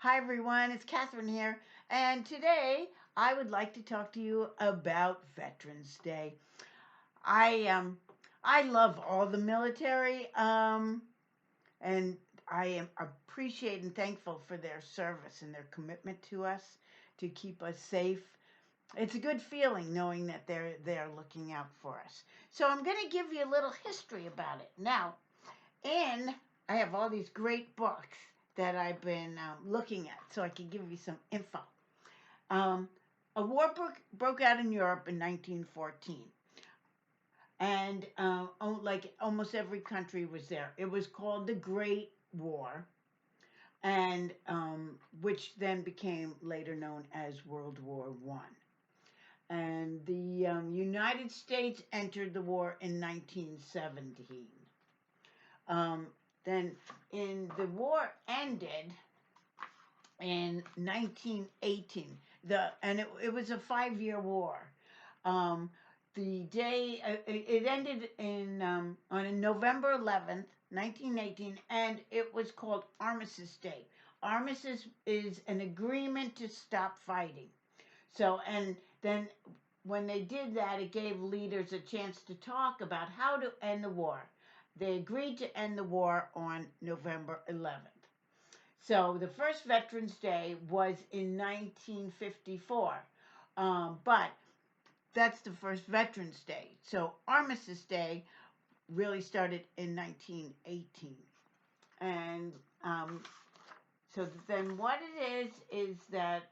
Hi everyone, it's Catherine here, and today I would like to talk to you about Veterans Day. I um I love all the military, and I am appreciate and thankful for their service and their commitment to us to keep us safe. It's a good feeling knowing that they're looking out for us. So I'm going to give you a little history about it. Now, and I have all these great books that I've been looking at so I can give you some info. Um, a war broke out in Europe in 1914, and like almost every country was there. It was called the Great War, and which then became later known as World War One. And the United States entered the war in 1917. Um, then, in the war ended in 1918. It was a 5 year war. Um, the day it ended in on November 11th, 1918, and it was called Armistice Day. Armistice is an agreement to stop fighting. So, and then when they did that, it gave leaders a chance to talk about how to end the war. They agreed to end the war on November 11th. So the first Veterans Day was in 1954, but that's the first Veterans Day. So Armistice Day really started in 1918. And so then what it is that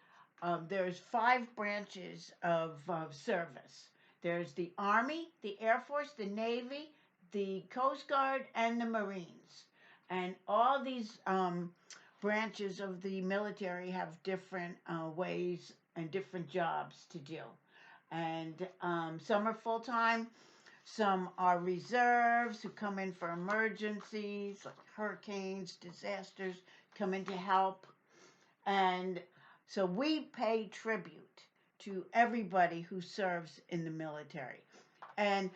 there's five branches of service. There's the Army, the Air Force, the Navy, the Coast Guard, and the Marines. And all these branches of the military have different ways and different jobs to do. And some are full time, some are reserves who come in for emergencies like hurricanes, disasters, come in to help. And so we pay tribute to everybody who serves in the military. And,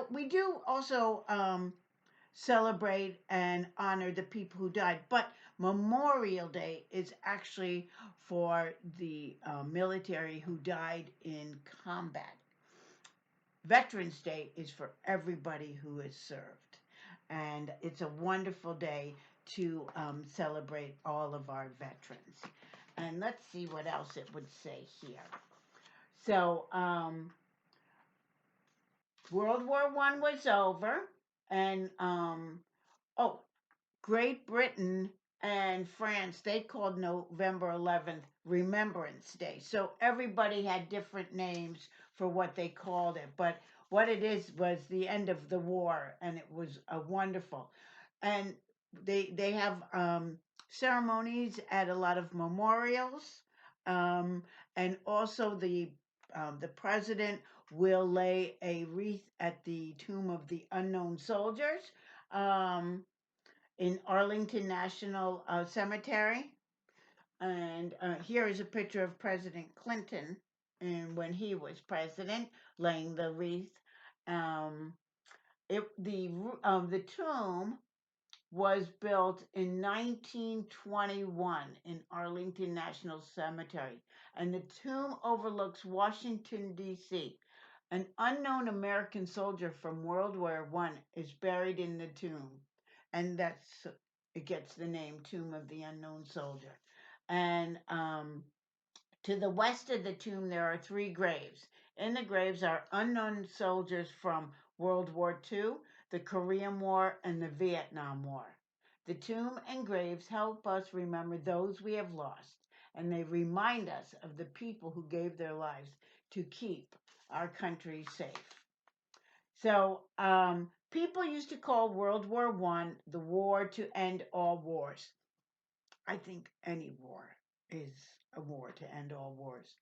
we do also celebrate and honor the people who died, but Memorial Day is actually for the military who died in combat. Veterans Day is for everybody who has served. And it's a wonderful day to celebrate all of our veterans. And let's see what else it would say here. So, World War One was over, and oh, Great Britain and France, they called November 11th Remembrance Day. So everybody had different names for what they called it. But what it is was the end of the war, and it was wonderful. And they have ceremonies at a lot of memorials, um, and also the president will lay a wreath at the tomb of the unknown soldiers. Um, in Arlington National Cemetery. And here is a picture of President Clinton and when he was president, laying the wreath. Um, the tomb was built in 1921 in Arlington National Cemetery, and the tomb overlooks Washington D.C. An unknown American soldier from World War One is buried in the tomb, and it gets the name Tomb of the Unknown Soldier. And to the west of the tomb, there are three graves. In the graves are unknown soldiers from World War II, the Korean War, and the Vietnam War. The tomb and graves help us remember those we have lost, and they remind us of the people who gave their lives to keep our country safe. So, people used to call World War One the war to end all wars. I think any war is a war to end all wars.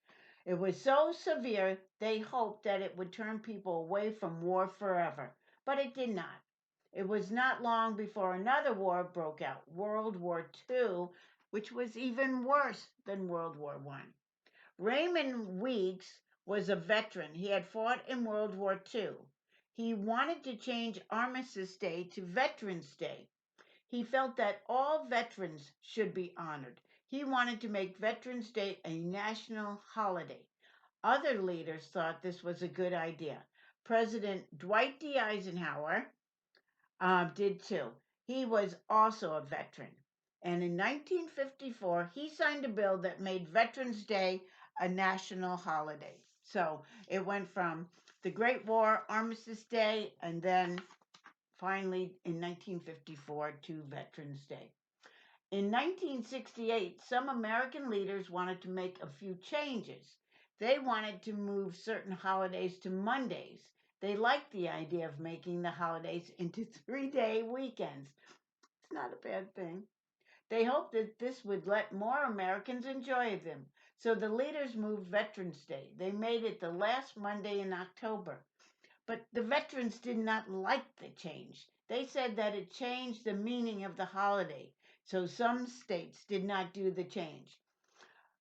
It was so severe, they hoped that it would turn people away from war forever, but it did not. It was not long before another war broke out, World War II, which was even worse than World War One. Raymond Weeks was a veteran. He had fought in World War II. He wanted to change Armistice Day to Veterans Day. He felt that all veterans should be honored. He wanted to make Veterans Day a national holiday. Other leaders thought this was a good idea. President Dwight D. Eisenhower did too. He was also a veteran. And in 1954, he signed a bill that made Veterans Day a national holiday. So it went from the Great War, Armistice Day, and then finally in 1954 to Veterans Day. In 1968, some American leaders wanted to make a few changes. They wanted to move certain holidays to Mondays. They liked the idea of making the holidays into 3-day weekends. It's not a bad thing. They hoped that this would let more Americans enjoy them. So the leaders moved Veterans Day. They made it the last Monday in October. But the veterans did not like the change. They said that it changed the meaning of the holiday, so some states did not do the change.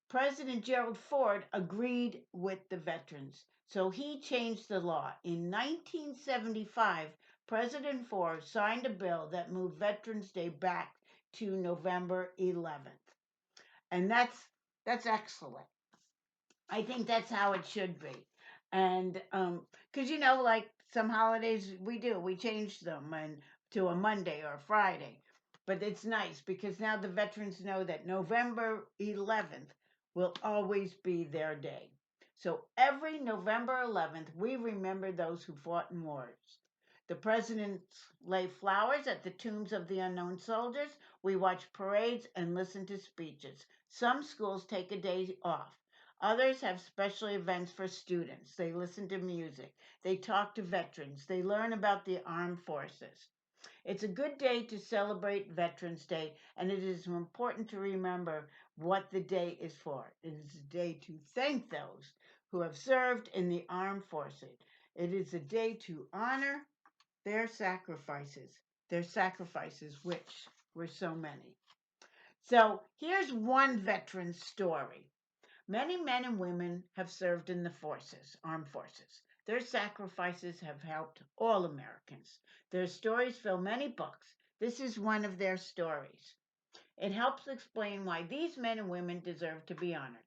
President Gerald Ford agreed with the veterans, so he changed the law. In 1975, President Ford signed a bill that moved Veterans Day back to November 11th. And that's excellent. I think that's how it should be. And because like some holidays we change them and to a Monday or a Friday. But it's nice because now the veterans know that November 11th will always be their day. So every November 11th, we remember those who fought in wars. The presidents lay flowers at the tombs of the unknown soldiers. We watch parades and listen to speeches. Some schools take a day off. Others have special events for students. They listen to music. They talk to veterans. They learn about the armed forces. It's a good day to celebrate Veterans Day, and it is important to remember what the day is for. It is a day to thank those who have served in the armed forces. It is a day to honor their sacrifices, which were so many. So here's one veteran story. Many men and women have served in the armed forces. Their sacrifices have helped all Americans. Their stories fill many books. This is one of their stories. It helps explain why these men and women deserve to be honored.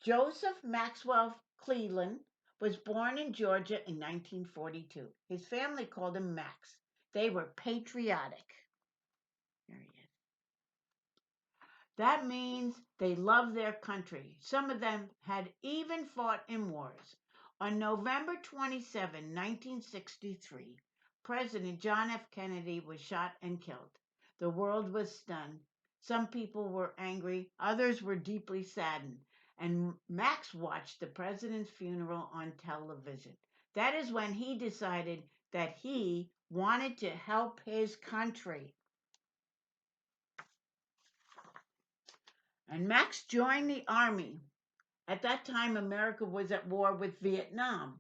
Joseph Maxwell Cleland was born in Georgia in 1942. His family called him Max. They were patriotic. There he is. That means they love their country. Some of them had even fought in wars. On November 27, 1963, President John F. Kennedy was shot and killed. The world was stunned. Some people were angry, others were deeply saddened. And Max watched the president's funeral on television. That is when he decided that he wanted to help his country. And Max joined the army. At that time, America was at war with Vietnam.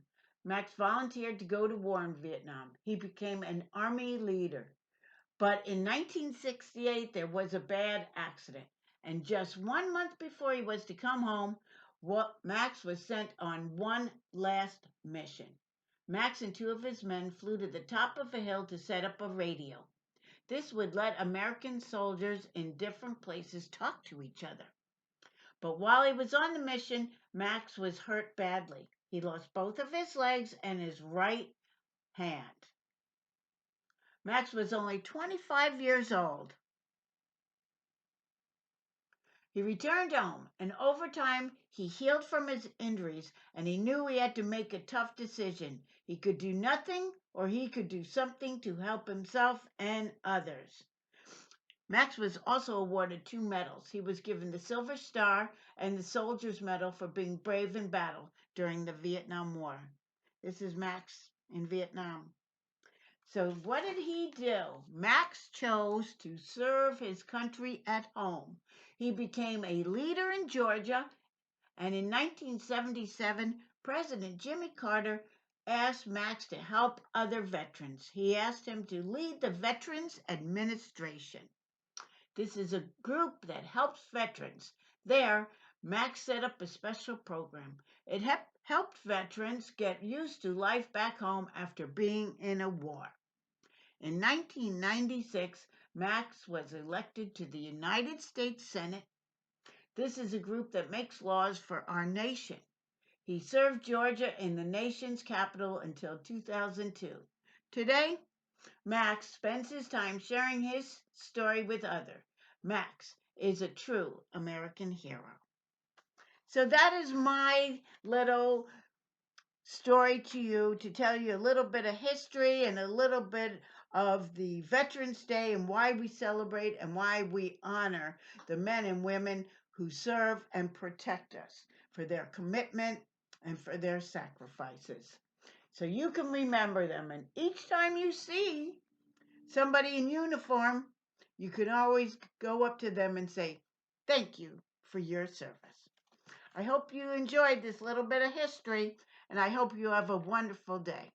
Max volunteered to go to war in Vietnam. He became an army leader. But in 1968, there was a bad accident. And just 1 month before he was to come home, Max was sent on one last mission. Max and two of his men flew to the top of a hill to set up a radio. This would let American soldiers in different places talk to each other. But while he was on the mission, Max was hurt badly. He lost both of his legs and his right hand. Max was only 25 years old. He returned home, and over time, he healed from his injuries, and he knew he had to make a tough decision. He could do nothing, or he could do something to help himself and others. Max was also awarded 2 medals. He was given the Silver Star and the Soldier's Medal for being brave in battle during the Vietnam War. This is Max in Vietnam. So what did he do? Max chose to serve his country at home. He became a leader in Georgia, and in 1977, President Jimmy Carter asked Max to help other veterans. He asked him to lead the Veterans Administration. This is a group that helps veterans. There, Max set up a special program. It helped veterans get used to life back home after being in a war. In 1996, Max was elected to the United States Senate. This is a group that makes laws for our nation. He served Georgia in the nation's capital until 2002. Today, Max spends his time sharing his story with others. Max is a true American hero. So that is my little story to you, to tell you a little bit of history and a little bit of the Veterans Day and why we celebrate and why we honor the men and women who serve and protect us for their commitment and for their sacrifices. So you can remember them, and each time you see somebody in uniform, you can always go up to them and say, "Thank you for your service." I hope you enjoyed this little bit of history, and I hope you have a wonderful day.